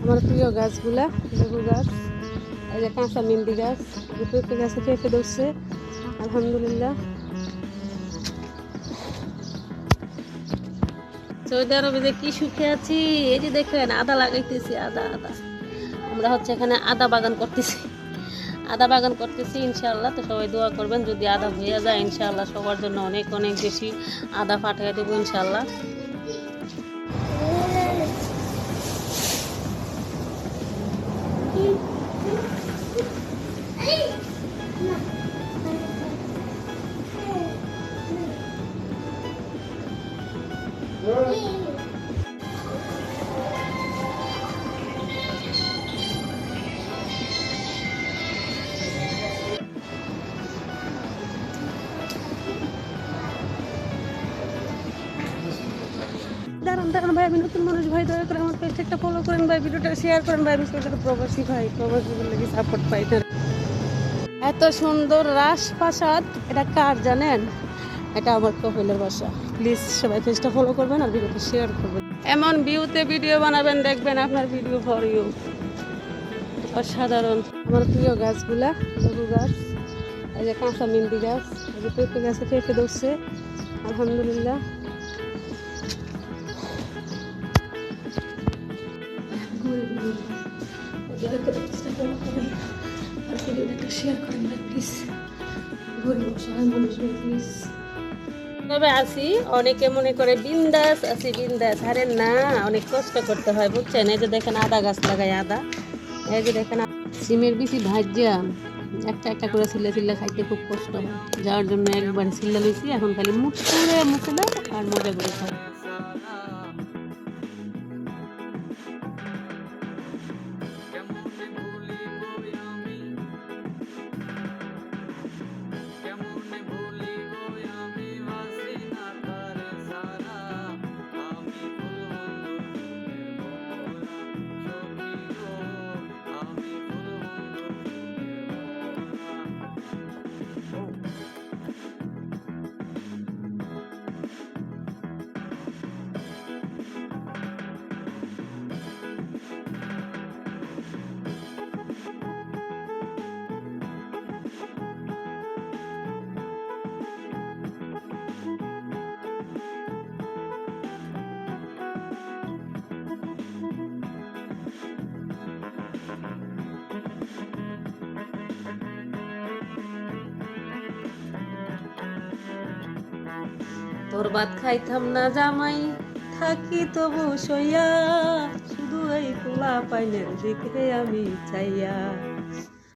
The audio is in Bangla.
আমার প্রিয় গাছগুলা লেবু গাছ, এই যে কাঁচা মেহেন্দি গাছ, পেঁপে গাছে পেঁপে ধরছে আলহামদুলিল্লাহ। সৌদি আরবে যে কি সুখে আছি, এই যে দেখেন আদা লাগাইতেছি, আদা আদা আমরা হচ্ছে এখানে আদা বাগান করতেছি, আদা বাগান করতেছি ইনশাআল্লাহ। তো সবাই দোয়া করবেন যদি আদা হয়ে যায় ইনশাআল্লাহ, সবার জন্য অনেক অনেক বেশি আদা পাঠিয়ে দেবো ইনশাআল্লাহ। দাঁড়ান দাঁড়ান ভাই, আমি নতুন মানুষ ভাই, দয়া করে আমার পেজটা ফলো করেন ভাই, ভিডিওটা শেয়ার করেন ভাই। আমি ছোটো প্রবাসী ভাই, প্রবাসী বলে কি সাপোর্ট পাই না। এত সুন্দর রাজপ্রাসাদ, এটা কার জানেন? এটা আমার কপিলের বাসা। প্লিজ সবাই পেজটা ফলো করবেন আর ভিডিওটা শেয়ার করবেন। এমন ভিউতে ভিডিও বানাবেন, দেখবেন আপনার ভিডিও ফর ইউ অসাধারণ। আমার প্রিয় গাছগুলা লেবু গাছ, এই যে কাঁচা মেহেন্দি গাছ, এই যে পেঁপে গাছে পেঁপে ধরছে আলহামদুলিল্লাহ। তবে আছি অনেকে মনে করে বিন্দাস আছি, বিন্দাস। আরে না, অনেক কষ্ট করতে হয় বুঝছেন। এই যে দেখেন আদা গাছ লাগাই, আদা, এই যে দেখেন সিমের বিচি ভাজ্যা একটা একটা করে ছিলে ছিলে খাইতে খুব কষ্ট হয়, যাওয়ার জন্য একবারে ছিলে লইছি। এখন খালি মুখ করে মুখে দাও আর মজা করে খাও। তোর ভাত খাইতাম না জামাই, থাকি তবু সইয়া, শুধু এই পোলা পাইনের দিকে আমি চাইয়া।